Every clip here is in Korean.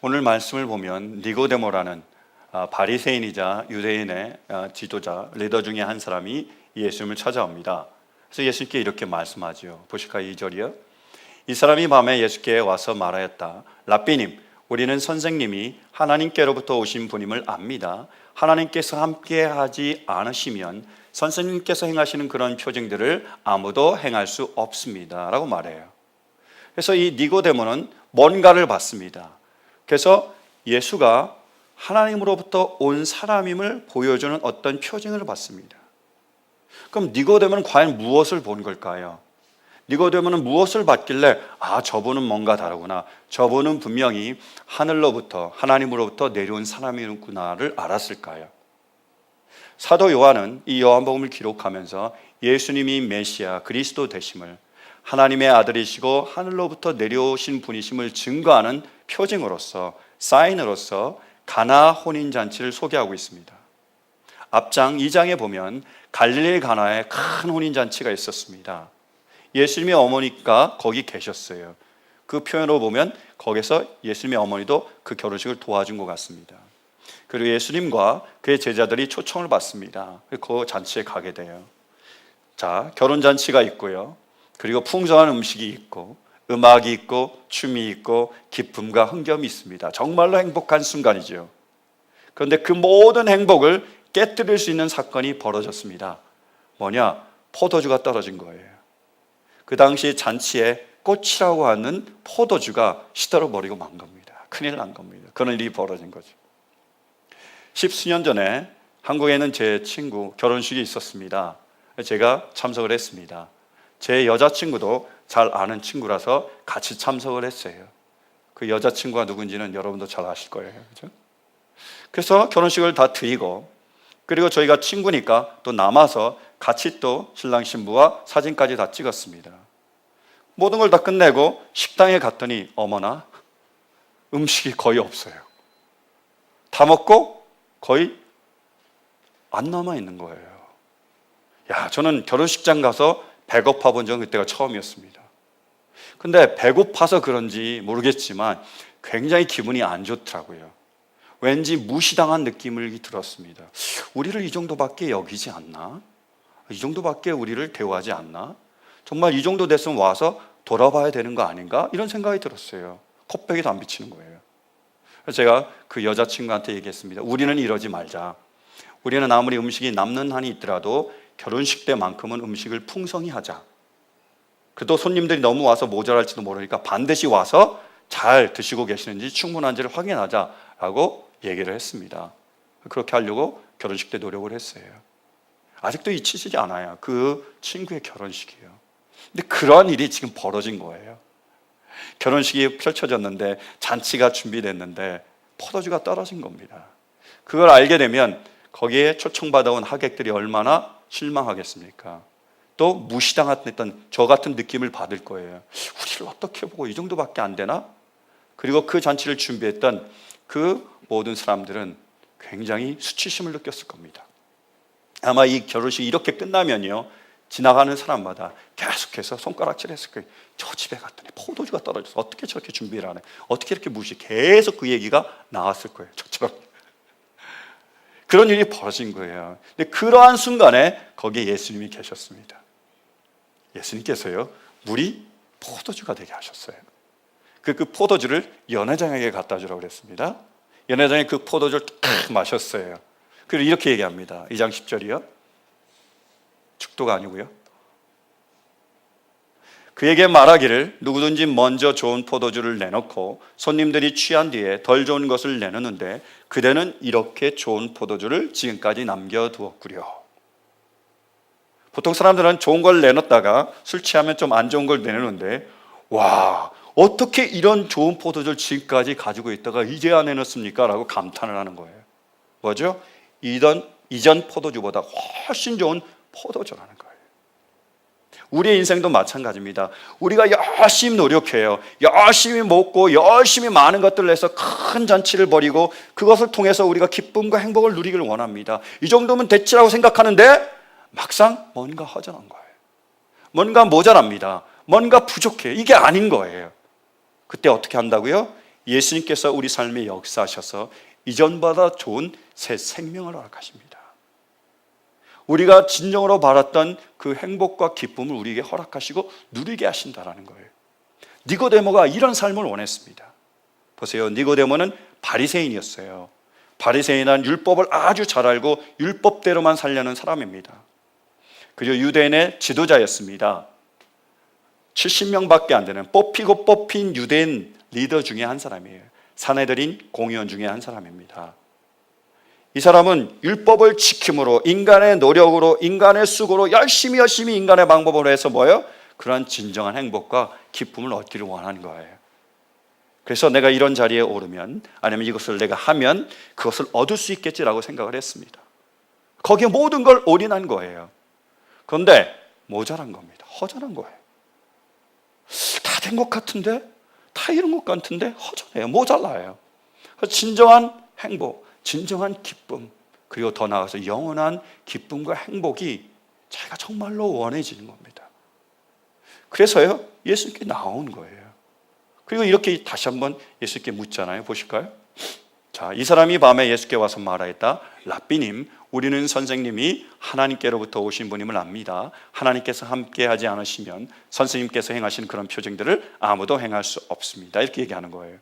오늘 말씀을 보면 니고데모라는 바리새인이자 유대인의 지도자, 리더 중에 한 사람이 예수님을 찾아옵니다. 그래서 예수님께 이렇게 말씀하지요. 보실까요? 2절이요. 이 사람이 밤에 예수께 와서 말하였다. 랍비님, 우리는 선생님이 하나님께로부터 오신 분임을 압니다. 하나님께서 함께 하지 않으시면 선생님께서 행하시는 그런 표징들을 아무도 행할 수 없습니다 라고 말해요. 그래서 이 니고데모는 뭔가를 받습니다. 그래서 예수가 하나님으로부터 온 사람임을 보여주는 어떤 표징을 받습니다. 그럼 니고데모는 과연 무엇을 본 걸까요? 니고데모는 무엇을 봤길래 저분은 뭔가 다르구나, 저분은 분명히 하늘로부터, 하나님으로부터 내려온 사람이구나를 알았을까요? 사도 요한은 이 요한복음을 기록하면서 예수님이 메시아 그리스도 되심을, 하나님의 아들이시고 하늘로부터 내려오신 분이심을 증거하는 표징으로서, 사인으로서 가나 혼인잔치를 소개하고 있습니다. 앞장 2장에 보면 갈릴리 가나에 큰 혼인잔치가 있었습니다. 예수님의 어머니가 거기 계셨어요. 그 표현으로 보면 거기서 예수님의 어머니도 그 결혼식을 도와준 것 같습니다. 그리고 예수님과 그의 제자들이 초청을 받습니다. 그 잔치에 가게 돼요. 자, 결혼잔치가 있고요. 그리고 풍성한 음식이 있고, 음악이 있고, 춤이 있고, 기쁨과 흥겸이 있습니다. 정말로 행복한 순간이죠. 그런데 그 모든 행복을 깨뜨릴 수 있는 사건이 벌어졌습니다. 뭐냐? 포도주가 떨어진 거예요. 그 당시 잔치에 꽃이라고 하는 포도주가 시들어버리고 만 겁니다. 큰일 난 겁니다. 그런 일이 벌어진 거죠. 10수년 전에 한국에는 제 친구 결혼식이 있었습니다. 제가 참석을 했습니다. 제 여자친구도 잘 아는 친구라서 같이 참석을 했어요. 그 여자친구가 누군지는 여러분도 잘 아실 거예요. 그렇죠? 그래서 결혼식을 다 드리고, 그리고 저희가 친구니까 또 남아서 같이 또 신랑 신부와 사진까지 다 찍었습니다. 모든 걸 다 끝내고 식당에 갔더니 어머나, 음식이 거의 없어요. 다 먹고 거의 안 남아 있는 거예요. 저는 결혼식장 가서 배고파 본 적은 그때가 처음이었습니다. 근데 배고파서 그런지 모르겠지만 굉장히 기분이 안 좋더라고요. 왠지 무시당한 느낌을 들었습니다. 우리를 이 정도밖에 여기지 않나? 이 정도밖에 우리를 대우하지 않나? 정말 이 정도 됐으면 와서 돌아봐야 되는 거 아닌가? 이런 생각이 들었어요. 콧배기도 안 비치는 거예요. 그래서 제가 그 여자친구한테 얘기했습니다. 우리는 이러지 말자. 우리는 아무리 음식이 남는 한이 있더라도 결혼식 때만큼은 음식을 풍성히 하자. 그래도 손님들이 너무 와서 모자랄지도 모르니까 반드시 와서 잘 드시고 계시는지 충분한지를 확인하자라고 얘기를 했습니다. 그렇게 하려고 결혼식 때 노력을 했어요. 아직도 잊히지 않아요. 그 친구의 결혼식이에요. 근데 그런 일이 지금 벌어진 거예요. 결혼식이 펼쳐졌는데, 잔치가 준비됐는데 포도주가 떨어진 겁니다. 그걸 알게 되면 거기에 초청받아온 하객들이 얼마나 실망하겠습니까? 또 무시당했던 저 같은 느낌을 받을 거예요. 우리를 어떻게 보고 이 정도밖에 안 되나? 그리고 그 잔치를 준비했던 그 모든 사람들은 굉장히 수치심을 느꼈을 겁니다. 아마 이 결혼식이 이렇게 끝나면요, 지나가는 사람마다 계속해서 손가락질 했을 거예요. 저 집에 갔더니 포도주가 떨어져서 어떻게 저렇게 준비를 하네, 어떻게 이렇게 무시, 계속 그 얘기가 나왔을 거예요. 저처럼. 그런 일이 벌어진 거예요. 근데 그러한 순간에 거기에 예수님이 계셨습니다. 예수님께서요, 물이 포도주가 되게 하셨어요. 그 포도주를 연회장에게 갖다 주라고 그랬습니다. 연회장에 그 포도주를 탁 마셨어요. 그리고 이렇게 얘기합니다. 2장 10절이요. 축도가 아니고요. 그에게 말하기를 누구든지 먼저 좋은 포도주를 내놓고 손님들이 취한 뒤에 덜 좋은 것을 내놓는데 그대는 이렇게 좋은 포도주를 지금까지 남겨두었구려. 보통 사람들은 좋은 걸 내놓다가 술 취하면 좀 안 좋은 걸 내놓는데, 와, 어떻게 이런 좋은 포도주를 지금까지 가지고 있다가 이제야 내놓습니까? 라고 감탄을 하는 거예요. 뭐죠? 이전 포도주보다 훨씬 좋은 포도주라는 거예요. 우리의 인생도 마찬가지입니다. 우리가 열심히 노력해요. 열심히 먹고 열심히 많은 것들을 해서 큰 잔치를 벌이고 그것을 통해서 우리가 기쁨과 행복을 누리기를 원합니다. 이 정도면 됐지라고 생각하는데 막상 뭔가 허전한 거예요. 뭔가 모자랍니다. 뭔가 부족해요. 이게 아닌 거예요. 그때 어떻게 한다고요? 예수님께서 우리 삶에 역사하셔서 이전보다 좋은 새 생명을 허락하십니다. 우리가 진정으로 바랐던 그 행복과 기쁨을 우리에게 허락하시고 누리게 하신다라는 거예요. 니고데모가 이런 삶을 원했습니다. 보세요. 니고데모는 바리새인이었어요. 바리새인은 율법을 아주 잘 알고 율법대로만 살려는 사람입니다. 그리고 유대인의 지도자였습니다. 70명밖에 안 되는 뽑히고 뽑힌 유대인 리더 중에 한 사람이에요. 산헤드린 공의원 중에 한 사람입니다. 이 사람은 율법을 지킴으로, 인간의 노력으로, 인간의 수고로 열심히 인간의 방법으로 해서 뭐예요? 그러한 진정한 행복과 기쁨을 얻기를 원하는 거예요. 그래서 내가 이런 자리에 오르면, 아니면 이것을 내가 하면 그것을 얻을 수 있겠지라고 생각을 했습니다. 거기에 모든 걸 올인한 거예요. 그런데 모자란 겁니다. 허전한 거예요. 다 된 것 같은데, 다 이런 것 같은데 허전해요. 모자라요. 진정한 행복, 진정한 기쁨, 그리고 더 나아가서 영원한 기쁨과 행복이 자기가 정말로 원해지는 겁니다. 그래서요, 예수님께 나온 거예요. 그리고 이렇게 다시 한번 예수님께 묻잖아요. 보실까요? 자, 이 사람이 밤에 예수께 와서 말하였다. 랍비님, 우리는 선생님이 하나님께로부터 오신 분임을 압니다. 하나님께서 함께 하지 않으시면 선생님께서 행하신 그런 표징들을 아무도 행할 수 없습니다. 이렇게 얘기하는 거예요.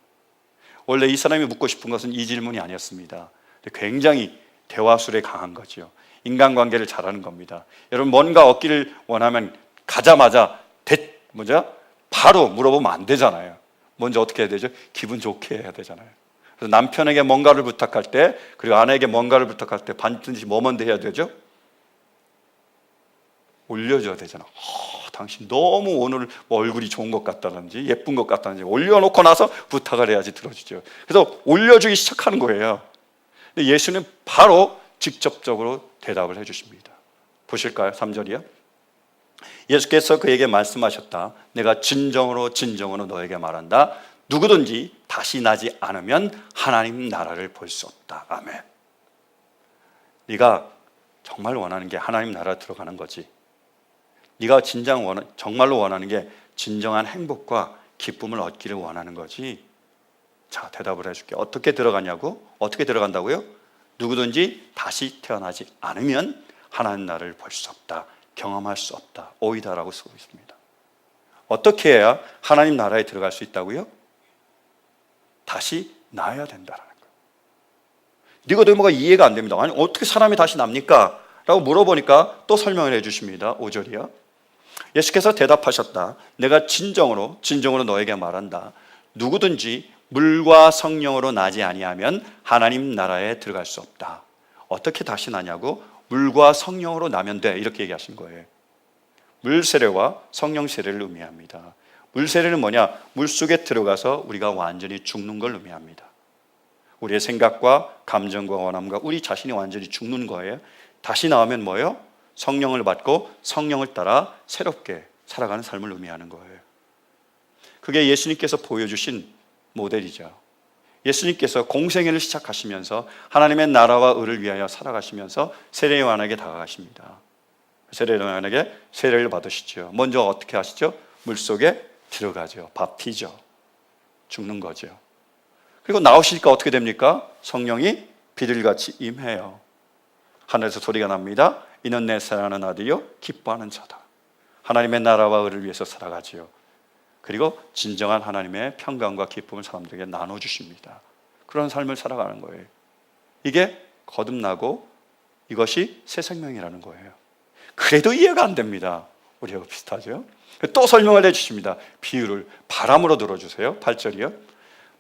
원래 이 사람이 묻고 싶은 것은 이 질문이 아니었습니다. 굉장히 대화술에 강한 거죠. 인간관계를 잘하는 겁니다. 여러분, 뭔가 얻기를 원하면 가자마자 바로 물어보면 안 되잖아요. 먼저 어떻게 해야 되죠? 기분 좋게 해야 되잖아요. 그래서 남편에게 뭔가를 부탁할 때, 그리고 아내에게 뭔가를 부탁할 때 반드시 뭐 먼저 해야 되죠? 올려줘야 되잖아. 당신 너무 오늘 뭐 얼굴이 좋은 것 같다든지 예쁜 것 같다든지 올려놓고 나서 부탁을 해야지 들어주죠. 그래서 올려주기 시작하는 거예요. 근데 예수는 바로 직접적으로 대답을 해주십니다. 보실까요? 3절이요. 예수께서 그에게 말씀하셨다. 내가 진정으로 너에게 말한다. 누구든지 다시 나지 않으면 하나님 나라를 볼 수 없다. 아멘. 네가 정말 원하는 게 하나님 나라 들어가는 거지. 네가 정말로 원하는 게 진정한 행복과 기쁨을 얻기를 원하는 거지. 자, 대답을 해줄게. 어떻게 들어가냐고? 어떻게 들어간다고요? 누구든지 다시 태어나지 않으면 하나님 나라를 볼 수 없다. 경험할 수 없다. 오이다라고 쓰고 있습니다. 어떻게 해야 하나님 나라에 들어갈 수 있다고요? 다시 나야 된다는 거예요. 니고데모가 이해가 안 됩니다. 아니, 어떻게 사람이 다시 납니까? 라고 물어보니까 또 설명을 해 주십니다. 5절이요. 예수께서 대답하셨다. 내가 진정으로 너에게 말한다. 누구든지 물과 성령으로 나지 아니하면 하나님 나라에 들어갈 수 없다. 어떻게 다시 나냐고? 물과 성령으로 나면 돼. 이렇게 얘기하신 거예요. 물 세례와 성령 세례를 의미합니다. 물 세례는 뭐냐? 물 속에 들어가서 우리가 완전히 죽는 걸 의미합니다. 우리의 생각과 감정과 원함과 우리 자신이 완전히 죽는 거예요. 다시 나오면 뭐예요? 성령을 받고 성령을 따라 새롭게 살아가는 삶을 의미하는 거예요. 그게 예수님께서 보여주신 모델이죠. 예수님께서 공생애를 시작하시면서 하나님의 나라와 의를 위하여 살아가시면서 세례요한에게 다가가십니다. 세례요한에게 세례를 받으시죠. 먼저 어떻게 하시죠? 물속에 들어가죠. 밥티죠. 죽는 거죠. 그리고 나오시니까 어떻게 됩니까? 성령이 비둘기같이 임해요. 하늘에서 소리가 납니다. 이는 내 사랑하는 아들이요 기뻐하는 자다. 하나님의 나라와 의를 위해서 살아가지요. 그리고 진정한 하나님의 평강과 기쁨을 사람들에게 나눠주십니다. 그런 삶을 살아가는 거예요. 이게 거듭나고 이것이 새 생명이라는 거예요. 그래도 이해가 안 됩니다. 우리하고 비슷하죠? 또 설명을 해주십니다. 비유를 바람으로 들어주세요. 8절이요.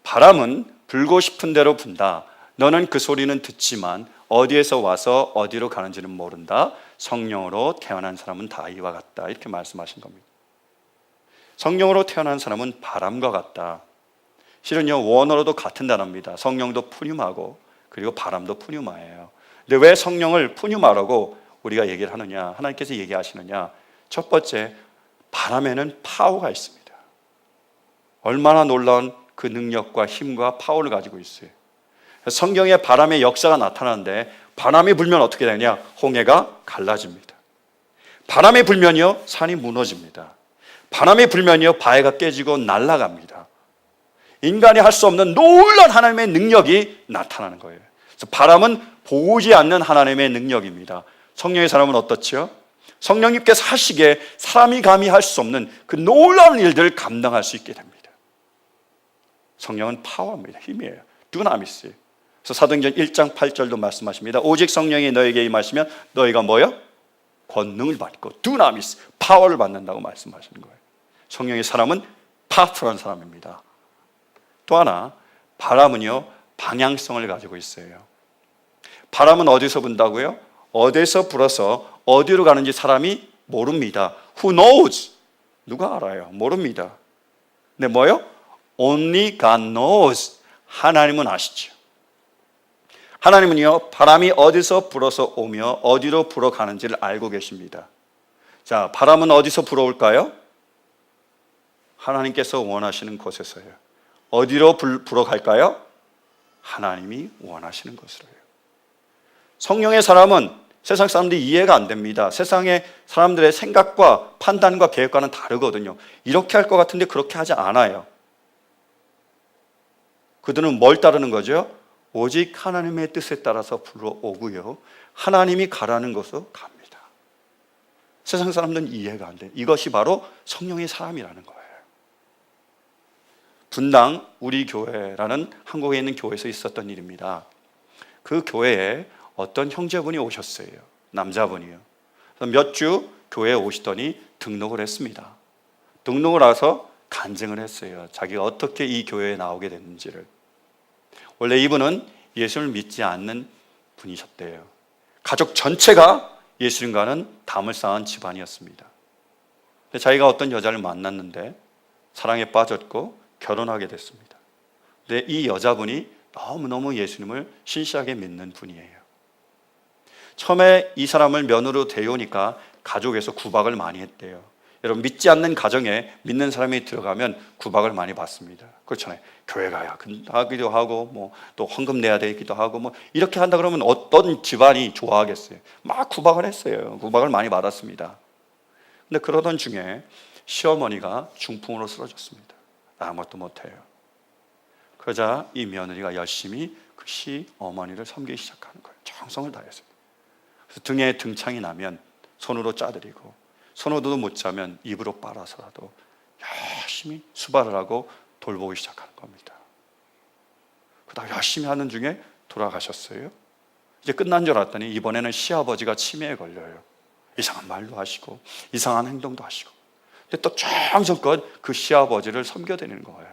바람은 불고 싶은 대로 분다. 너는 그 소리는 듣지만 어디에서 와서 어디로 가는지는 모른다. 성령으로 태어난 사람은 다 이와 같다. 이렇게 말씀하신 겁니다. 성령으로 태어난 사람은 바람과 같다. 실은요, 원어로도 같은 단어입니다. 성령도 푸뉴마고 그리고 바람도 푸뉴마예요. 근데 왜 성령을 푸뉴마라고 우리가 얘기를 하느냐, 하나님께서 얘기하시느냐? 첫 번째, 바람에는 파워가 있습니다. 얼마나 놀라운 그 능력과 힘과 파워를 가지고 있어요. 성경에 바람의 역사가 나타나는데 바람이 불면 어떻게 되냐? 홍해가 갈라집니다. 바람이 불면요, 산이 무너집니다. 바람이 불면요, 바위가 깨지고 날아갑니다. 인간이 할 수 없는 놀라운 하나님의 능력이 나타나는 거예요. 그래서 바람은 보지 않는 하나님의 능력입니다. 성령의 사람은 어떻죠? 성령님께서 하시기에 사람이 감히 할 수 없는 그 놀라운 일들을 감당할 수 있게 됩니다. 성령은 파워입니다. 힘이에요. 두나미스. 그래서 사도행전 1장 8절도 말씀하십니다. 오직 성령이 너에게 임하시면 너희가 뭐요? 권능을 받고 두나미스, 파워를 받는다고 말씀하시는 거예요. 성령의 사람은 파워풀한 사람입니다. 또 하나, 바람은요, 방향성을 가지고 있어요. 바람은 어디서 분다고요? 어디서 불어서 어디로 가는지 사람이 모릅니다. Who knows? 누가 알아요? 모릅니다. 근데 뭐요? Only God knows. 하나님은 아시죠. 하나님은요, 바람이 어디서 불어서 오며 어디로 불어가는지를 알고 계십니다. 자, 바람은 어디서 불어올까요? 하나님께서 원하시는 곳에서요. 어디로 불어갈까요? 하나님이 원하시는 곳으로요. 성령의 사람은 세상 사람들이 이해가 안 됩니다. 세상의 사람들의 생각과 판단과 계획과는 다르거든요. 이렇게 할 것 같은데 그렇게 하지 않아요. 그들은 뭘 따르는 거죠? 오직 하나님의 뜻에 따라서 불러오고요. 하나님이 가라는 곳으로 갑니다. 세상 사람들은 이해가 안 돼요. 이것이 바로 성령의 사람이라는 거예요. 분당 우리 교회라는 한국에 있는 교회에서 있었던 일입니다. 그 교회에 어떤 형제분이 오셨어요. 남자분이요. 몇 주 교회에 오시더니 등록을 했습니다. 등록을 해서 간증을 했어요. 자기가 어떻게 이 교회에 나오게 됐는지를. 원래 이분은 예수를 믿지 않는 분이셨대요. 가족 전체가 예수님과는 담을 쌓은 집안이었습니다. 근데 자기가 어떤 여자를 만났는데 사랑에 빠졌고 결혼하게 됐습니다. 근데 이 여자분이 너무너무 예수님을 신실하게 믿는 분이에요. 처음에 이 사람을 며느리로 데려오니까 가족에서 구박을 많이 했대요. 여러분, 믿지 않는 가정에 믿는 사람이 들어가면 구박을 많이 받습니다. 그렇잖아요. 교회 가야 하기도 하고 또 헌금 내야 되기도 하고 이렇게 한다 그러면 어떤 집안이 좋아하겠어요. 막 구박을 했어요. 구박을 많이 받았습니다. 근데 그러던 중에 시어머니가 중풍으로 쓰러졌습니다. 아무것도 못해요. 그러자 이 며느리가 열심히 그 시어머니를 섬기기 시작하는 거예요. 정성을 다해서. 그래서 등에 등창이 나면 손으로 짜드리고, 손으로도 못 자면 입으로 빨아서라도 열심히 수발을 하고 돌보기 시작하는 겁니다. 그러다가 열심히 하는 중에 돌아가셨어요. 이제 끝난 줄 알았더니 이번에는 시아버지가 치매에 걸려요. 이상한 말도 하시고 이상한 행동도 하시고. 근데 또 정성껏 그 시아버지를 섬겨드리는 거예요.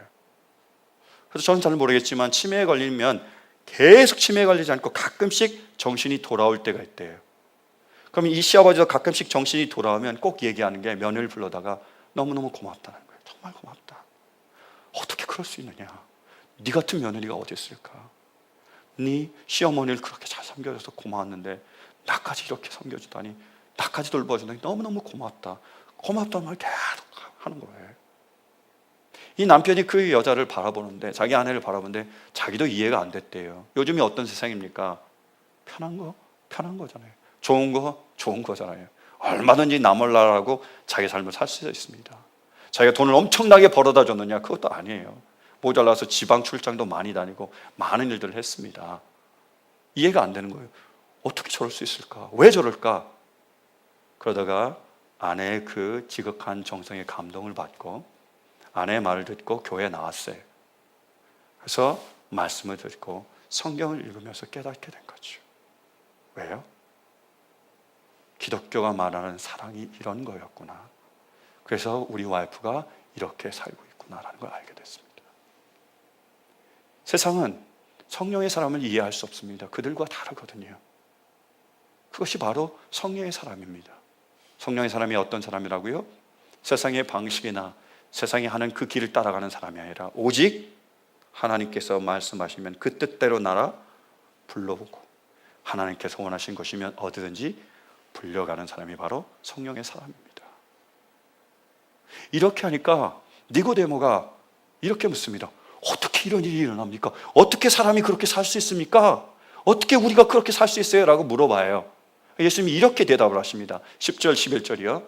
그래서 저는 잘 모르겠지만 치매에 걸리면 계속 치매에 걸리지 않고 가끔씩 정신이 돌아올 때가 있대요. 그럼 이 시아버지도 가끔씩 정신이 돌아오면 꼭 얘기하는 게 며느리를 불러다가 너무너무 고맙다는 거예요. 정말 고맙다. 어떻게 그럴 수 있느냐. 네 같은 며느리가 어디 있을까. 네 시어머니를 그렇게 잘 섬겨줘서 고마웠는데 나까지 이렇게 섬겨주다니, 나까지 돌봐주다니 너무너무 고맙다. 고맙다는 말 계속 하는 거예요. 이 남편이 그 여자를 바라보는데, 자기 아내를 바라보는데 자기도 이해가 안 됐대요. 요즘이 어떤 세상입니까? 편한 거? 편한 거잖아요. 좋은 거? 좋은 거잖아요. 얼마든지 남을라라고 자기 삶을 살 수 있습니다. 자기가 돈을 엄청나게 벌어다 줬느냐? 그것도 아니에요. 모자라서 지방 출장도 많이 다니고 많은 일들을 했습니다. 이해가 안 되는 거예요. 어떻게 저럴 수 있을까? 왜 저럴까? 그러다가 아내의 그 지극한 정성에 감동을 받고 아내의 말을 듣고 교회에 나왔어요. 그래서 말씀을 듣고 성경을 읽으면서 깨닫게 된 거죠. 왜요? 기독교가 말하는 사랑이 이런 거였구나. 그래서 우리 와이프가 이렇게 살고 있구나라는 걸 알게 됐습니다. 세상은 성령의 사람을 이해할 수 없습니다. 그들과 다르거든요. 그것이 바로 성령의 사람입니다. 성령의 사람이 어떤 사람이라고요? 세상의 방식이나 세상이 하는 그 길을 따라가는 사람이 아니라 오직 하나님께서 말씀하시면 그 뜻대로 나라 불러보고 하나님께서 원하신 것이면 어디든지 불려가는 사람이 바로 성령의 사람입니다. 이렇게 하니까 니고데모가 이렇게 묻습니다. 어떻게 이런 일이 일어납니까? 어떻게 사람이 그렇게 살 수 있습니까? 어떻게 우리가 그렇게 살 수 있어요? 라고 물어봐요. 예수님이 이렇게 대답을 하십니다. 10절 11절이요.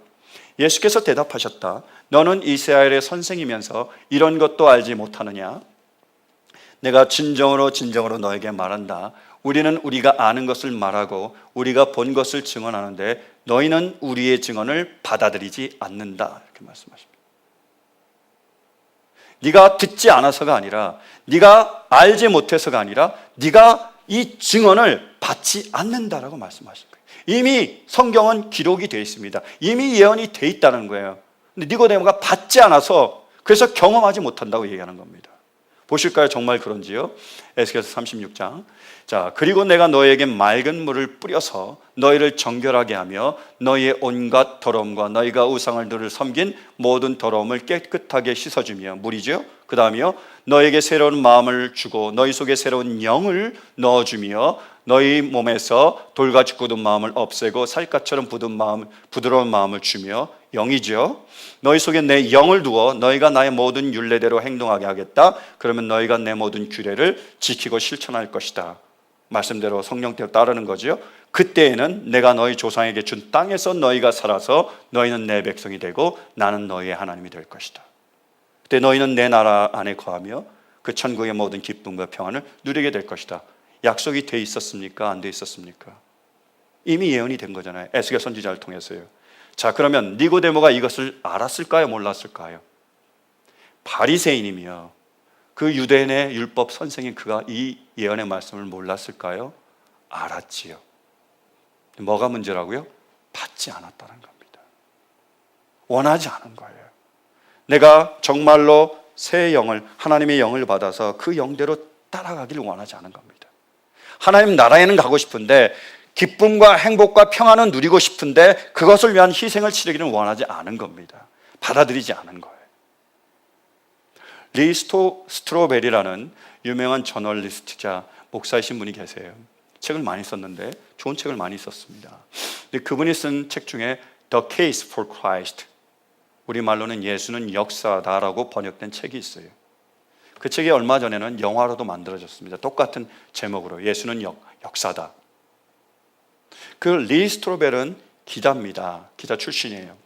예수께서 대답하셨다. 너는 이스라엘의 선생이면서 이런 것도 알지 못하느냐? 내가 진정으로 너에게 말한다. 우리는 우리가 아는 것을 말하고 우리가 본 것을 증언하는데 너희는 우리의 증언을 받아들이지 않는다. 이렇게 말씀하십니다. 네가 듣지 않아서가 아니라, 네가 알지 못해서가 아니라 네가 이 증언을 받지 않는다라고 말씀하신 거예요. 이미 성경은 기록이 되어 있습니다. 이미 예언이 되어 있다는 거예요. 근데 니고데모가 받지 않아서, 그래서 경험하지 못한다고 얘기하는 겁니다. 보실까요? 정말 그런지요? 에스겔서 36장. 자, 그리고 내가 너에게 맑은 물을 뿌려서 너희를 정결하게 하며 너희의 온갖 더러움과 너희가 우상을 들을 섬긴 모든 더러움을 깨끗하게 씻어주며, 물이죠. 그 다음이요, 너에게 새로운 마음을 주고 너희 속에 새로운 영을 넣어주며 너희 몸에서 돌같이 굳은 마음을 없애고 살갗처럼 부드러운 마음을 주며, 영이죠. 너희 속에 내 영을 두어 너희가 나의 모든 율례대로 행동하게 하겠다. 그러면 너희가 내 모든 규례를 지키고 실천할 것이다. 말씀대로 성령대로 따르는 거죠. 그때에는 내가 너희 조상에게 준 땅에서 너희가 살아서 너희는 내 백성이 되고 나는 너희의 하나님이 될 것이다. 그때 너희는 내 나라 안에 거하며 그 천국의 모든 기쁨과 평안을 누리게 될 것이다. 약속이 돼 있었습니까? 안 돼 있었습니까? 이미 예언이 된 거잖아요. 에스겔 선지자를 통해서요. 자, 그러면 니고데모가 이것을 알았을까요? 몰랐을까요? 바리새인이며 그 유대인의 율법 선생인 그가 이 예언의 말씀을 몰랐을까요? 알았지요. 뭐가 문제라고요? 받지 않았다는 겁니다. 원하지 않은 거예요. 내가 정말로 새 영을, 하나님의 영을 받아서 그 영대로 따라가기를 원하지 않은 겁니다. 하나님 나라에는 가고 싶은데, 기쁨과 행복과 평안은 누리고 싶은데 그것을 위한 희생을 치르기는 원하지 않은 겁니다. 받아들이지 않은 거예요. 리 스트로베리라는 유명한 저널리스트자, 목사이신 분이 계세요. 책을 많이 썼는데 좋은 책을 많이 썼습니다. 근데 그분이 쓴 책 중에 The Case for Christ, 우리말로는 예수는 역사다라고 번역된 책이 있어요. 그 책이 얼마 전에는 영화로도 만들어졌습니다. 똑같은 제목으로, 예수는 역사다. 그 리 스트로벨은 기자입니다. 기자 출신이에요.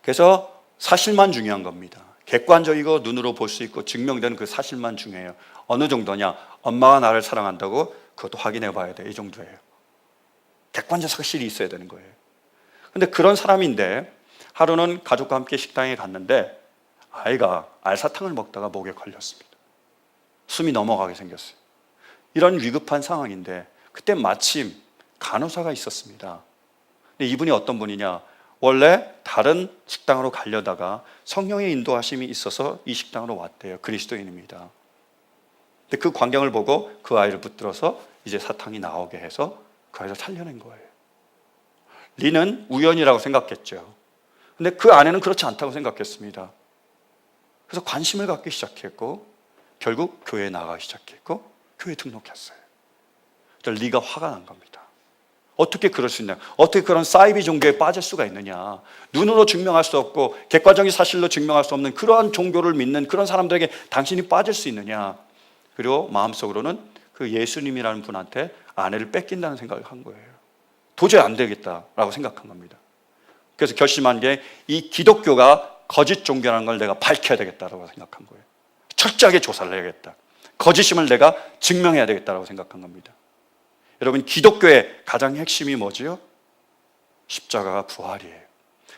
그래서 사실만 중요한 겁니다. 객관적이고 눈으로 볼 수 있고 증명되는 그 사실만 중요해요. 어느 정도냐? 엄마가 나를 사랑한다고? 그것도 확인해 봐야 돼. 이 정도예요. 객관적 사실이 있어야 되는 거예요. 근데 그런 사람인데 하루는 가족과 함께 식당에 갔는데 아이가 알사탕을 먹다가 목에 걸렸습니다. 숨이 넘어가게 생겼어요. 이런 위급한 상황인데 그때 마침 간호사가 있었습니다. 근데 이분이 어떤 분이냐? 원래 다른 식당으로 가려다가 성령의 인도하심이 있어서 이 식당으로 왔대요. 그리스도인입니다. 근데 그 광경을 보고 그 아이를 붙들어서 이제 사탕이 나오게 해서 그 아이를 살려낸 거예요. 리는 우연이라고 생각했죠. 근데 그 아내는 그렇지 않다고 생각했습니다. 그래서 관심을 갖기 시작했고 결국 교회에 나가기 시작했고 교회에 등록했어요. 리가 화가 난 겁니다. 어떻게 그럴 수 있냐? 어떻게 그런 사이비 종교에 빠질 수가 있느냐? 눈으로 증명할 수 없고 객관적인 사실로 증명할 수 없는 그러한 종교를 믿는 그런 사람들에게 당신이 빠질 수 있느냐? 그리고 마음속으로는 그 예수님이라는 분한테 아내를 뺏긴다는 생각을 한 거예요. 도저히 안 되겠다라고 생각한 겁니다. 그래서 결심한 게 이 기독교가 거짓 종교라는 걸 내가 밝혀야 되겠다라고 생각한 거예요. 철저하게 조사를 해야겠다. 거짓임을 내가 증명해야 되겠다라고 생각한 겁니다. 여러분, 기독교의 가장 핵심이 뭐지요? 십자가가 부활이에요.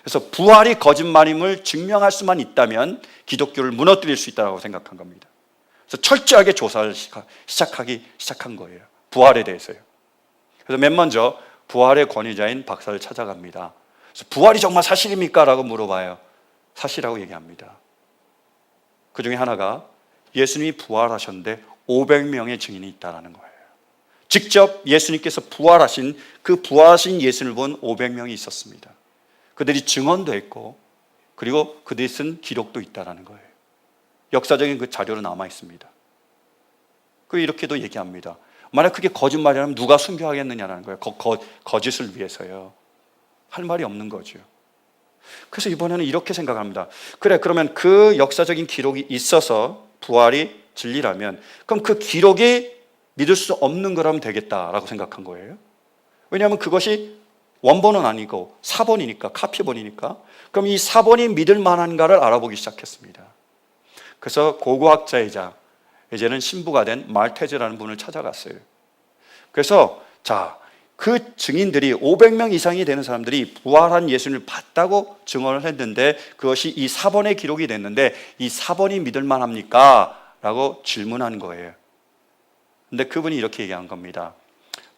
그래서 부활이 거짓말임을 증명할 수만 있다면 기독교를 무너뜨릴 수 있다고 생각한 겁니다. 그래서 철저하게 조사를 시작한 거예요. 부활에 대해서요. 그래서 맨 먼저 부활의 권위자인 박사를 찾아갑니다. 그래서 부활이 정말 사실입니까? 라고 물어봐요. 사실이라고 얘기합니다. 그 중에 하나가 예수님이 부활하셨는데 500명의 증인이 있다는 거예요. 직접 예수님께서 부활하신 그 부활하신 예수님을 본 500명이 있었습니다. 그들이 증언도 했고 그리고 그들이 쓴 기록도 있다는 거예요. 역사적인 그 자료로 남아 있습니다. 그 이렇게도 얘기합니다. 만약 그게 거짓말이라면 누가 순교하겠느냐는 거예요. 거짓을 위해서요. 할 말이 없는 거죠. 그래서 이번에는 이렇게 생각합니다. 그래, 그러면 그 역사적인 기록이 있어서 부활이 진리라면 그럼 그 기록이 믿을 수 없는 거라면 되겠다라고 생각한 거예요. 왜냐하면 그것이 원본은 아니고 사본이니까, 카피본이니까. 그럼 이 사본이 믿을 만한가를 알아보기 시작했습니다. 그래서 고고학자이자 이제는 신부가 된 말테즈라는 분을 찾아갔어요. 그래서 그 증인들이 500명 이상이 되는 사람들이 부활한 예수님을 봤다고 증언을 했는데 그것이 이 사본에 기록이 됐는데 이 사본이 믿을 만합니까? 라고 질문한 거예요. 근데 그분이 이렇게 얘기한 겁니다.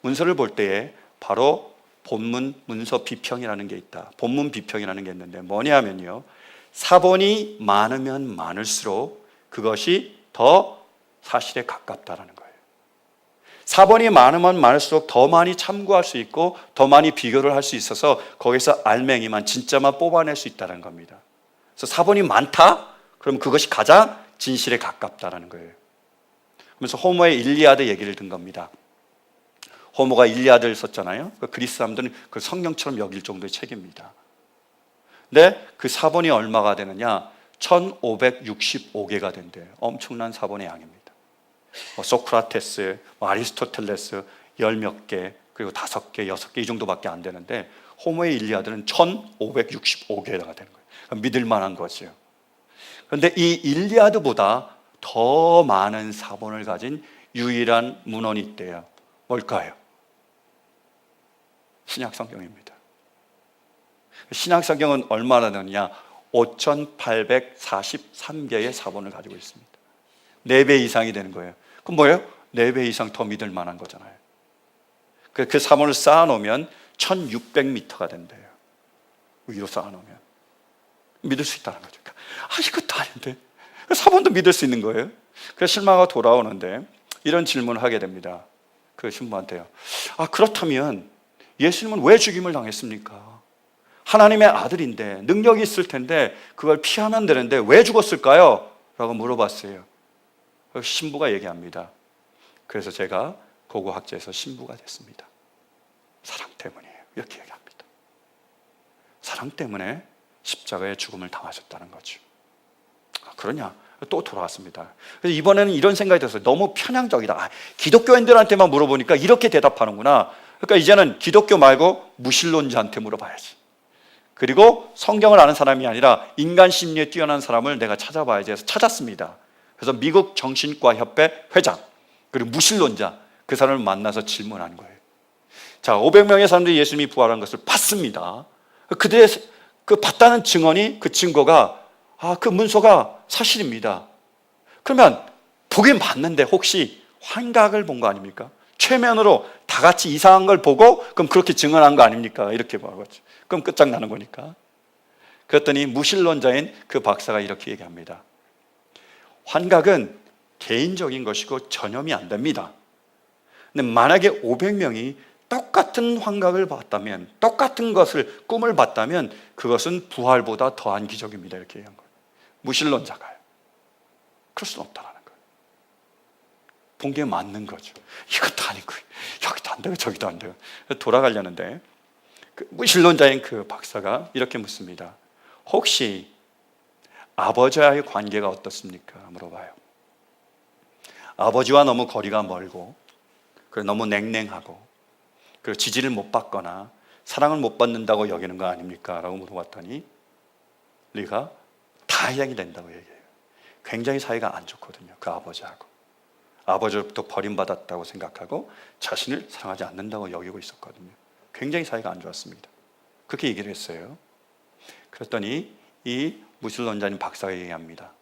문서를 볼 때에 바로 본문 문서 비평이라는 게 있다. 본문 비평이라는 게 있는데 뭐냐면요, 사본이 많으면 많을수록 그것이 더 사실에 가깝다라는 거예요. 사본이 많으면 많을수록 더 많이 참고할 수 있고 더 많이 비교를 할 수 있어서 거기서 알맹이만 진짜만 뽑아낼 수 있다는 겁니다. 그래서 사본이 많다? 그럼 그것이 가장 진실에 가깝다라는 거예요. 그래서 호모의 일리아드 얘기를 든 겁니다. 호모가 일리아드를 썼잖아요. 그리스 사람들은 그 성경처럼 여길 정도의 책입니다. 근데 그 사본이 얼마가 되느냐? 1565개가 된대요. 엄청난 사본의 양입니다. 소크라테스, 아리스토텔레스 10몇 개, 그리고 5개, 6개 이 정도밖에 안 되는데 호모의 일리아드는 1565개가 되는 거예요. 그러니까 믿을 만한 거죠. 그런데 이 일리아드보다 더 많은 사본을 가진 유일한 문헌이 있대요. 뭘까요? 신약성경입니다. 신약성경은 얼마나 되느냐? 5843개의 사본을 가지고 있습니다. 4배 이상이 되는 거예요. 그럼 뭐예요? 4배 이상 더 믿을 만한 거잖아요. 그 사본을 쌓아놓으면 1600m가 된대요. 위로 쌓아놓으면 믿을 수 있다는 거죠. 이것도 아닌데 사본도 믿을 수 있는 거예요. 그래서 실마가 돌아오는데 이런 질문을 하게 됩니다. 그 신부한테요. 그렇다면 예수님은 왜 죽임을 당했습니까? 하나님의 아들인데 능력이 있을 텐데 그걸 피하면 되는데 왜 죽었을까요? 라고 물어봤어요. 신부가 얘기합니다. 그래서 제가 고고학자에서 신부가 됐습니다. 사랑 때문이에요. 이렇게 얘기합니다. 사랑 때문에 십자가의 죽음을 당하셨다는 거죠. 그러냐? 또 돌아왔습니다. 그래서 이번에는 이런 생각이 들었어요. 너무 편향적이다. 기독교인들한테만 물어보니까 이렇게 대답하는구나. 그러니까 이제는 기독교 말고 무신론자한테 물어봐야지. 그리고 성경을 아는 사람이 아니라 인간 심리에 뛰어난 사람을 내가 찾아봐야지 해서 찾았습니다. 그래서 미국 정신과 협회 회장 그리고 무신론자 그 사람을 만나서 질문한 거예요. 500명의 사람들이 예수님이 부활한 것을 봤습니다. 그들의 그 봤다는 증언이 그 증거가 그 문서가 사실입니다. 그러면 보긴 봤는데 혹시 환각을 본 거 아닙니까? 최면으로 다 같이 이상한 걸 보고 그럼 그렇게 증언한 거 아닙니까? 이렇게 말하겠죠. 그럼 끝장나는 거니까. 그랬더니 무신론자인 그 박사가 이렇게 얘기합니다. 환각은 개인적인 것이고 전염이 안 됩니다. 근데 만약에 500명이 똑같은 환각을 봤다면, 똑같은 것을 꿈을 봤다면 그것은 부활보다 더한 기적입니다. 이렇게 얘기한 거예요. 무신론자가요. 그럴 수는 없다라는 거예요. 본 게 맞는 거죠. 이것도 아니고 여기도 안 되고 저기도 안 되고 돌아가려는데 그 무신론자인 그 박사가 이렇게 묻습니다. 혹시 아버지와의 관계가 어떻습니까? 물어봐요. 아버지와 너무 거리가 멀고 그리고 너무 냉랭하고 그리고 지지를 못 받거나 사랑을 못 받는다고 여기는 거 아닙니까? 라고 물어봤더니 리가 다 이야기 된다고 얘기해요. 굉장히 사이가 안 좋거든요. 그 아버지하고. 아버지로부터 버림받았다고 생각하고 자신을 사랑하지 않는다고 여기고 있었거든요. 굉장히 사이가 안 좋았습니다. 그렇게 얘기를 했어요. 그랬더니 이 무신론자인 박사가 얘기합니다.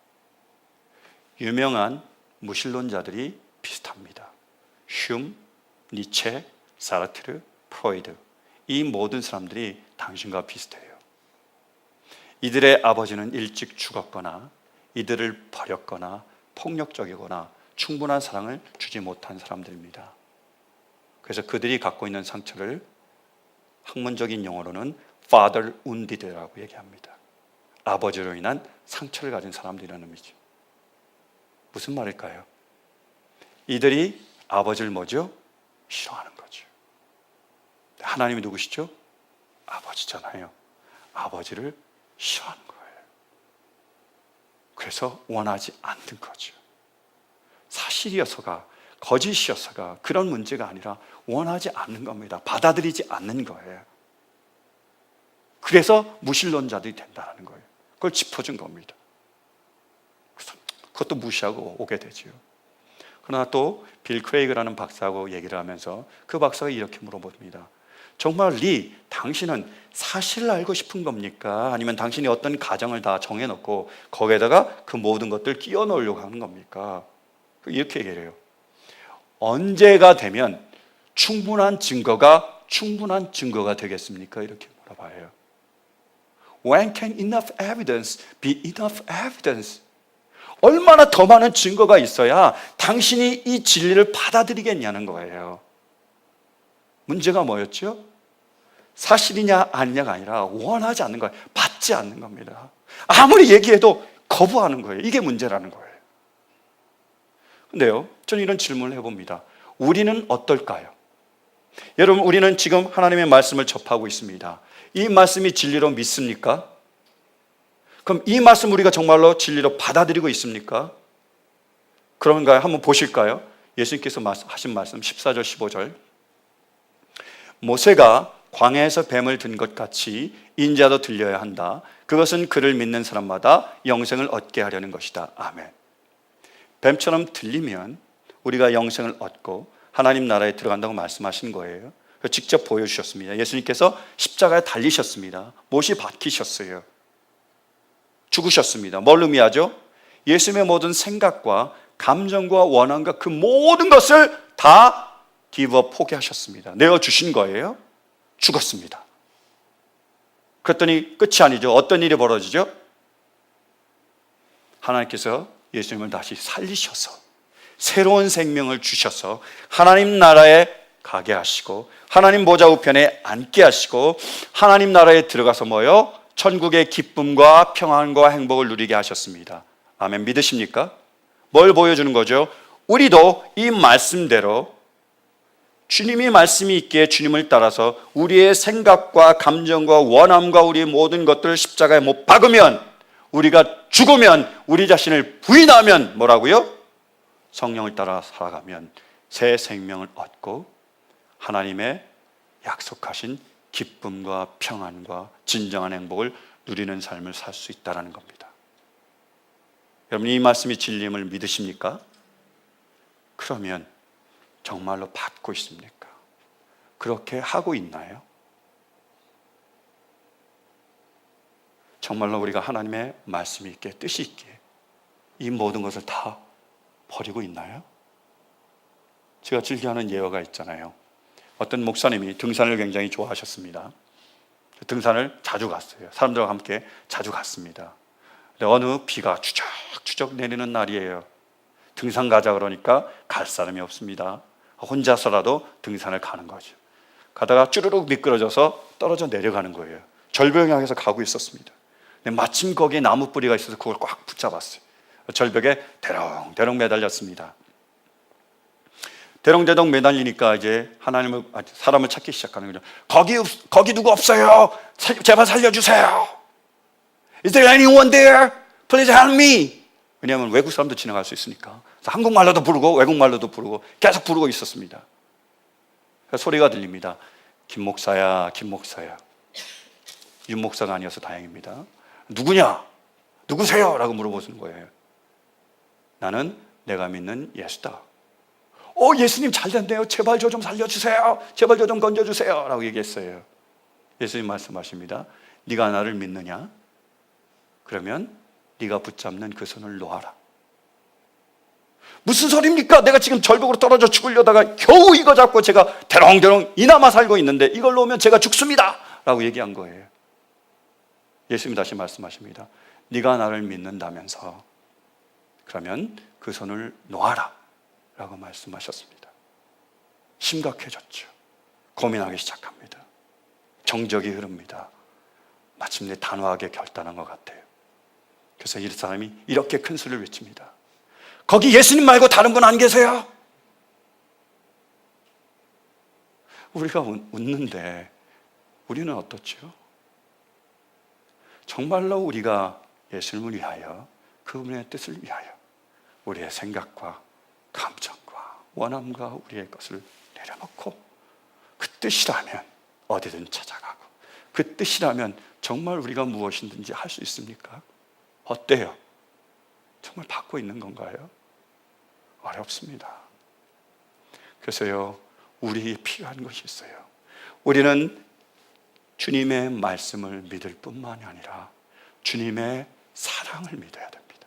유명한 무신론자들이 비슷합니다. 흉, 니체, 사르트르, 프로이드 이 모든 사람들이 당신과 비슷해요. 이들의 아버지는 일찍 죽었거나 이들을 버렸거나 폭력적이거나 충분한 사랑을 주지 못한 사람들입니다. 그래서 그들이 갖고 있는 상처를 학문적인 용어로는 father wounded라고 얘기합니다. 아버지로 인한 상처를 가진 사람들이라는 의미죠. 무슨 말일까요? 이들이 아버지를 뭐죠? 싫어하는 거죠. 하나님이 누구시죠? 아버지잖아요. 아버지를 싫어하는 거예요. 그래서 원하지 않는 거죠. 사실이어서가 거짓이어서가 그런 문제가 아니라 원하지 않는 겁니다. 받아들이지 않는 거예요. 그래서 무신론자들이 된다는 거예요. 그걸 짚어준 겁니다. 그래서 그것도 무시하고 오게 되죠. 그러나 또 빌 크레이그라는 박사하고 얘기를 하면서 그 박사가 이렇게 물어봅니다. 정말 리, 당신은 사실을 알고 싶은 겁니까? 아니면 당신이 어떤 가정을 다 정해놓고 거기에다가 그 모든 것들 끼워 넣으려고 하는 겁니까? 이렇게 얘기를 해요. 언제가 되면 충분한 증거가 되겠습니까? 이렇게 물어봐요. When can enough evidence be enough evidence? 얼마나 더 많은 증거가 있어야 당신이 이 진리를 받아들이겠냐는 거예요. 문제가 뭐였죠? 사실이냐 아니냐가 아니라 원하지 않는 거예요. 받지 않는 겁니다. 아무리 얘기해도 거부하는 거예요. 이게 문제라는 거예요. 근데요, 저는 이런 질문을 해봅니다. 우리는 어떨까요? 여러분, 우리는 지금 하나님의 말씀을 접하고 있습니다. 이 말씀이 진리로 믿습니까? 그럼 이 말씀 우리가 정말로 진리로 받아들이고 있습니까? 그런가요? 한번 보실까요? 예수님께서 하신 말씀 14절 15절. 모세가 광야에서 뱀을 든 것 같이 인자도 들려야 한다. 그것은 그를 믿는 사람마다 영생을 얻게 하려는 것이다. 아멘. 뱀처럼 들리면 우리가 영생을 얻고 하나님 나라에 들어간다고 말씀하신 거예요. 직접 보여주셨습니다. 예수님께서 십자가에 달리셨습니다. 못이 박히셨어요. 죽으셨습니다. 뭘 의미하죠? 예수님의 모든 생각과 감정과 원한과 그 모든 것을 다 기브업 포기하셨습니다. 내어주신 거예요. 죽었습니다. 그랬더니 끝이 아니죠. 어떤 일이 벌어지죠? 하나님께서 예수님을 다시 살리셔서 새로운 생명을 주셔서 하나님 나라에 가게 하시고 하나님 보좌 우편에 앉게 하시고 하나님 나라에 들어가서 뭐요? 천국의 기쁨과 평안과 행복을 누리게 하셨습니다. 아멘. 믿으십니까? 뭘 보여주는 거죠? 우리도 이 말씀대로 주님이 말씀이 있기에 주님을 따라서 우리의 생각과 감정과 원함과 우리의 모든 것들을 십자가에 못 박으면, 우리가 죽으면, 우리 자신을 부인하면 뭐라고요? 성령을 따라 살아가면 새 생명을 얻고 하나님의 약속하신 기쁨과 평안과 진정한 행복을 누리는 삶을 살 수 있다는 겁니다. 여러분, 이 말씀이 진리임을 믿으십니까? 그러면 정말로 받고 있습니까? 그렇게 하고 있나요? 정말로 우리가 하나님의 말씀이 있게, 뜻이 있게 이 모든 것을 다 버리고 있나요? 제가 즐겨하는 예화가 있잖아요. 어떤 목사님이 등산을 굉장히 좋아하셨습니다. 등산을 자주 갔어요. 사람들과 함께 자주 갔습니다. 근데 어느 비가 추적추적 내리는 날이에요. 등산 가자 그러니까 갈 사람이 없습니다. 혼자서라도 등산을 가는 거죠. 가다가 쭈르륵 미끄러져서 떨어져 내려가는 거예요. 절벽을 향해서 가고 있었습니다. 근데 마침 거기에 나무 뿌리가 있어서 그걸 꽉 붙잡았어요. 절벽에 대롱대롱 매달렸습니다. 대롱대롱 매달리니까 이제 사람을 찾기 시작하는 거죠. 거기 누구 없어요? 제발 살려주세요. Is there anyone there? Please help me. 왜냐하면 외국 사람도 지나갈 수 있으니까. 한국말로도 부르고 외국말로도 부르고 계속 부르고 있었습니다. 소리가 들립니다. 김 목사야, 김 목사야. 윤 목사가 아니어서 다행입니다. 누구냐? 누구세요? 라고 물어보는 거예요. 나는 내가 믿는 예수다. 예수님 잘 됐네요. 제발 저 좀 살려주세요. 제발 저 좀 건져주세요. 라고 얘기했어요. 예수님 말씀하십니다. 네가 나를 믿느냐? 그러면 네가 붙잡는 그 손을 놓아라. 무슨 소리입니까? 내가 지금 절벽으로 떨어져 죽으려다가 겨우 이거 잡고 제가 대롱대롱 이나마 살고 있는데 이걸 놓으면 제가 죽습니다. 라고 얘기한 거예요. 예수님 다시 말씀하십니다. 네가 나를 믿는다면서 그러면 그 손을 놓아라. 라고 말씀하셨습니다. 심각해졌죠. 고민하기 시작합니다. 정적이 흐릅니다. 마침내 단호하게 결단한 것 같아요. 그래서 이 사람이 이렇게 큰 소리를 외칩니다. 거기 예수님 말고 다른 분 안 계세요? 우리가 웃는데 우리는 어떻죠? 정말로 우리가 예수님을 위하여, 그분의 뜻을 위하여 우리의 생각과 감정과 원함과 우리의 것을 내려놓고 그 뜻이라면 어디든 찾아가고 그 뜻이라면 정말 우리가 무엇이든지 할 수 있습니까? 어때요? 정말 받고 있는 건가요? 어렵습니다. 그래서요, 우리에게 필요한 것이 있어요. 우리는 주님의 말씀을 믿을 뿐만이 아니라 주님의 사랑을 믿어야 됩니다.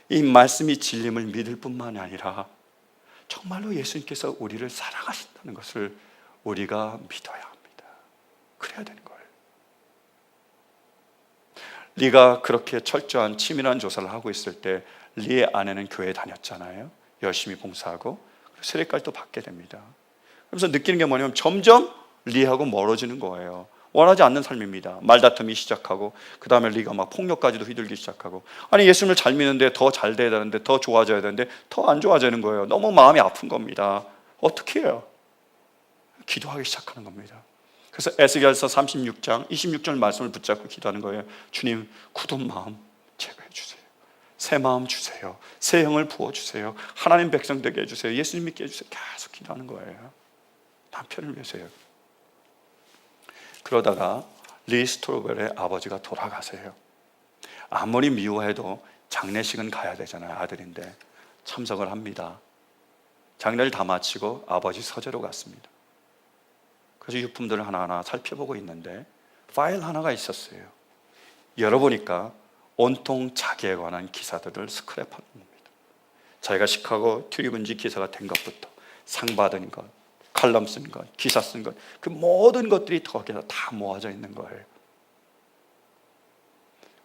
이 말씀이 진림을 믿을 뿐만이 아니라 정말로 예수님께서 우리를 사랑하신다는 것을 우리가 믿어야 합니다. 그래야 되는 거예요. 리가 그렇게 철저한 치밀한 조사를 하고 있을 때 리의 아내는 교회에 다녔잖아요. 열심히 봉사하고 세례까지도 받게 됩니다. 그래서 느끼는 게 뭐냐면 점점 리하고 멀어지는 거예요. 원하지 않는 삶입니다. 말다툼이 시작하고 그 다음에 리가 막 폭력까지도 휘둘기 시작하고, 아니 예수님을 잘 믿는데 더 잘 돼야 되는데 더 좋아져야 되는데 더 안 좋아지는 거예요. 너무 마음이 아픈 겁니다. 어떻게 해요? 기도하기 시작하는 겁니다. 그래서 에스겔서 36장 26절 말씀을 붙잡고 기도하는 거예요. 주님, 굳은 마음 제거해 주세요. 새 마음 주세요. 새 영을 부어주세요. 하나님 백성 되게 해주세요. 예수님 믿게 해주세요. 계속 기도하는 거예요. 남편을 위해서요. 그러다가 리 스토벨의 아버지가 돌아가세요. 아무리 미워해도 장례식은 가야 되잖아요. 아들인데 참석을 합니다. 장례를 다 마치고 아버지 서재로 갔습니다. 그래서 유품들을 하나하나 살펴보고 있는데 파일 하나가 있었어요. 열어보니까 온통 자기에 관한 기사들을 스크랩하는 겁니다. 자기가 시카고 트리뷴지 기사가 된 것부터 상 받은 것, 칼럼 쓴 것, 기사 쓴 것, 그 모든 것들이 거기에 다 모아져 있는 거예요.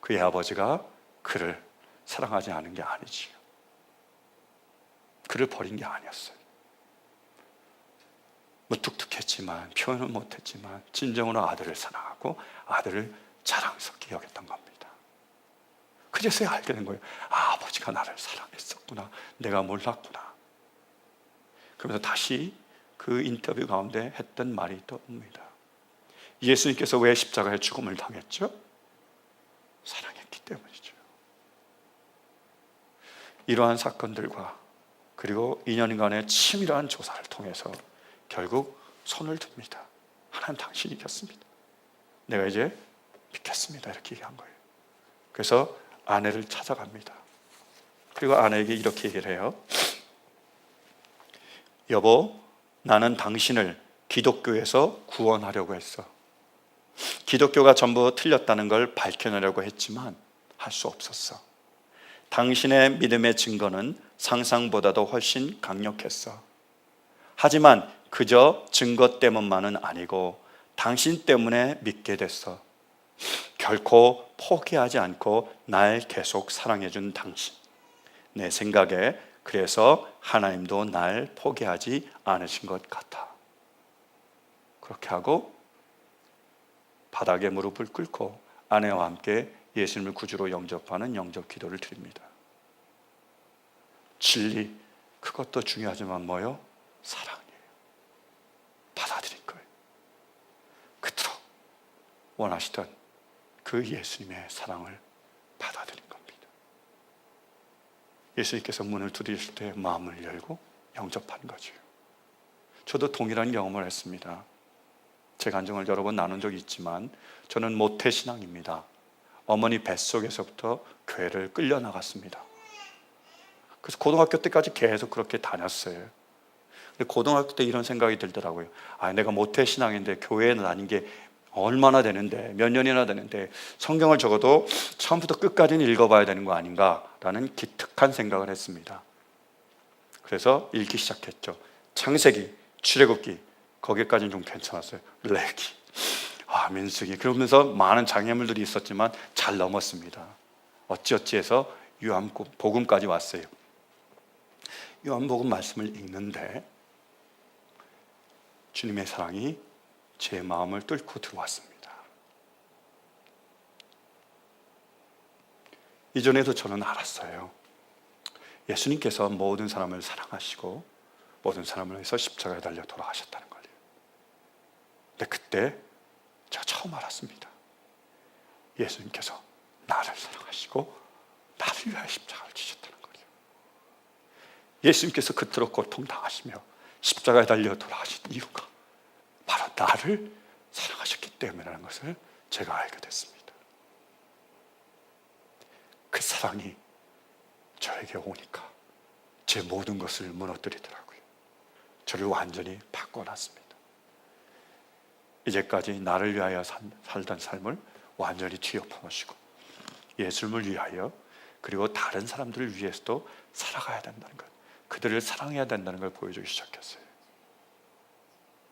그의 아버지가 그를 사랑하지 않은 게 아니지요. 그를 버린 게 아니었어요. 무뚝뚝했지만 표현은 못했지만 진정으로 아들을 사랑하고 아들을 자랑스럽게 여겼던 겁니다. 그제서야 알게 된 거예요. 아, 아버지가 나를 사랑했었구나. 내가 몰랐구나. 그러면서 다시 그 인터뷰 가운데 했던 말이 떠옵니다. 예수님께서 왜 십자가의 죽음을 당했죠? 사랑했기 때문이죠. 이러한 사건들과 그리고 2년간의 치밀한 조사를 통해서 결국 손을 듭니다. 하나님, 당신이 이겼습니다. 내가 이제 믿겠습니다. 이렇게 얘기한 거예요. 그래서 아내를 찾아갑니다. 그리고 아내에게 이렇게 얘기를 해요. 여보, 나는 당신을 기독교에서 구원하려고 했어. 기독교가 전부 틀렸다는 걸 밝혀내려고 했지만 할 수 없었어. 당신의 믿음의 증거는 상상보다도 훨씬 강력했어. 하지만 그저 증거 때문만은 아니고 당신 때문에 믿게 됐어. 결코 포기하지 않고 날 계속 사랑해준 당신. 내 생각에 그래서 하나님도 날 포기하지 않으신 것 같아. 그렇게 하고 바닥에 무릎을 꿇고 아내와 함께 예수님을 구주로 영접하는 영접 기도를 드립니다. 진리, 그것도 중요하지만 뭐요? 사랑이에요. 받아들인 거예요. 그토록 원하시던 그 예수님의 사랑을 받아들인 겁니다. 예수님께서 문을 두드리실 때 마음을 열고 영접하는 거죠. 저도 동일한 경험을 했습니다. 제 간증을 여러 번 나눈 적이 있지만 저는 모태신앙입니다. 어머니 뱃속에서부터 교회를 끌려 나갔습니다. 그래서 고등학교 때까지 계속 그렇게 다녔어요. 근데 고등학교 때 이런 생각이 들더라고요. 아, 내가 모태신앙인데 교회에 다닌 게 얼마나 되는데, 몇 년이나 되는데 성경을 적어도 처음부터 끝까지는 읽어봐야 되는 거 아닌가라는 기특한 생각을 했습니다. 그래서 읽기 시작했죠. 창세기, 출애굽기, 거기까지는 좀 괜찮았어요. 레기, 민수기, 그러면서 많은 장애물들이 있었지만 잘 넘었습니다. 어찌어찌해서 요한복음까지 왔어요. 요한복음 말씀을 읽는데 주님의 사랑이 제 마음을 뚫고 들어왔습니다. 이전에도 저는 알았어요. 예수님께서 모든 사람을 사랑하시고 모든 사람을 위해서 십자가에 달려 돌아가셨다는 거예요. 근데 그때 제가 처음 알았습니다. 예수님께서 나를 사랑하시고 나를 위하여 십자가를 지셨다는 거예요. 예수님께서 그토록 고통당하시며 십자가에 달려 돌아가신 이유가 바로 나를 사랑하셨기 때문이라는 것을 제가 알게 됐습니다. 그 사랑이 저에게 오니까 제 모든 것을 무너뜨리더라고요. 저를 완전히 바꿔놨습니다. 이제까지 나를 위하여 살던 삶을 완전히 뒤엎어놓으시고 예수님을 위하여 그리고 다른 사람들을 위해서도 살아가야 된다는 것, 그들을 사랑해야 된다는 걸 보여주기 시작했어요.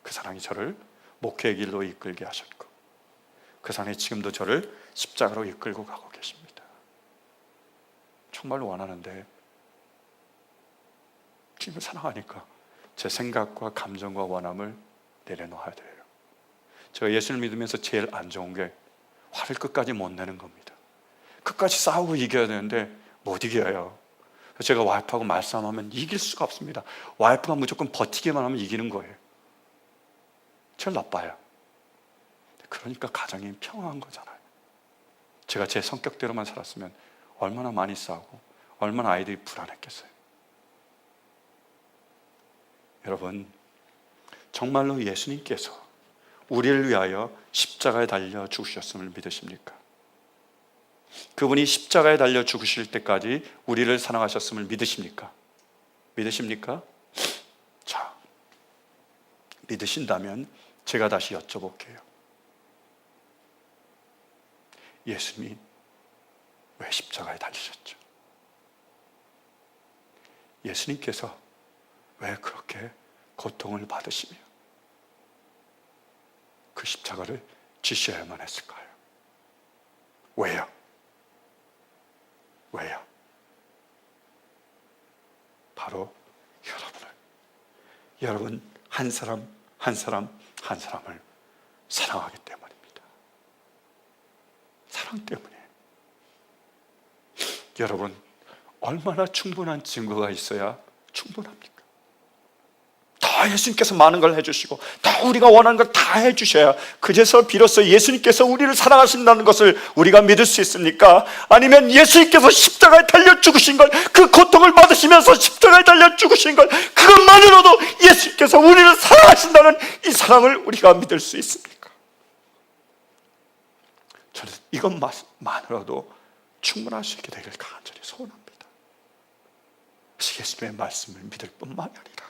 그 사랑이 저를 목회의 길로 이끌게 하셨고 그 사랑이 지금도 저를 십자가로 이끌고 가고 계십니다. 정말 원하는데 주님을 사랑하니까 제 생각과 감정과 원함을 내려놓아야 돼요. 제가 예수를 믿으면서 제일 안 좋은 게 화를 끝까지 못 내는 겁니다. 끝까지 싸우고 이겨야 되는데 못 이겨요. 제가 와이프하고 말싸움하면 이길 수가 없습니다. 와이프가 무조건 버티기만 하면 이기는 거예요. 제일 나빠요. 그러니까 가정이 평화한 거잖아요. 제가 제 성격대로만 살았으면 얼마나 많이 싸우고 얼마나 아이들이 불안했겠어요. 여러분, 정말로 예수님께서 우리를 위하여 십자가에 달려 죽으셨음을 믿으십니까? 그분이 십자가에 달려 죽으실 때까지 우리를 사랑하셨음을 믿으십니까? 믿으십니까? 자, 믿으신다면 제가 다시 여쭤볼게요. 예수님이 왜 십자가에 달리셨죠? 예수님께서 왜 그렇게 고통을 받으시며 그 십자가를 지셔야만 했을까요? 왜요? 왜요? 바로 여러분 한 사람 한 사람을 사랑하기 때문입니다. 사랑 때문에. 여러분, 얼마나 충분한 증거가 있어야 충분합니까? 다 예수님께서 많은 걸 해주시고 다 우리가 원하는 걸 다 해주셔야 그제서 비로소 예수님께서 우리를 사랑하신다는 것을 우리가 믿을 수 있습니까? 아니면 예수님께서 십자가에 달려 죽으신 걸, 그 고통을 받으시면서 십자가에 달려 죽으신 걸, 그것만으로도 예수님께서 우리를 사랑하신다는 이 사랑을 우리가 믿을 수 있습니까? 저는 이것만으로도 충분할 수 있게 되길 간절히 소원합니다. 그래서 예수님의 말씀을 믿을 뿐만이 아니라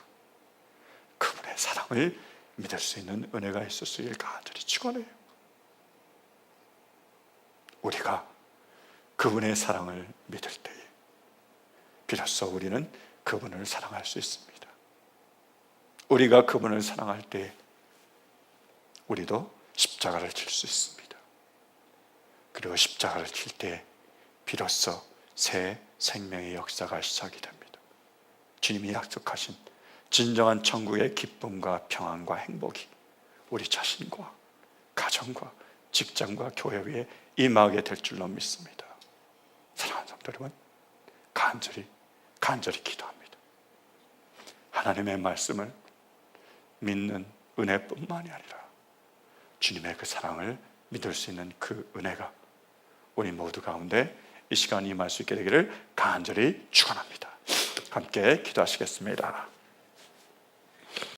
그분의 사랑을 믿을 수 있는 은혜가 있었으길 간절히 축원해요. 우리가 그분의 사랑을 믿을 때에 비로소 우리는 그분을 사랑할 수 있습니다. 우리가 그분을 사랑할 때에 우리도 십자가를 질 수 있습니다. 그리고 십자가를 칠 때에 비로소 새 생명의 역사가 시작이 됩니다. 주님이 약속하신 진정한 천국의 기쁨과 평안과 행복이 우리 자신과 가정과 직장과 교회 위에 임하게 될 줄로 믿습니다. 사랑하는 성도 여러분, 간절히 기도합니다. 하나님의 말씀을 믿는 은혜뿐만이 아니라 주님의 그 사랑을 믿을 수 있는 그 은혜가 우리 모두 가운데 이 시간 임할 수 있게 되기를 간절히 축원합니다. 함께 기도하시겠습니다.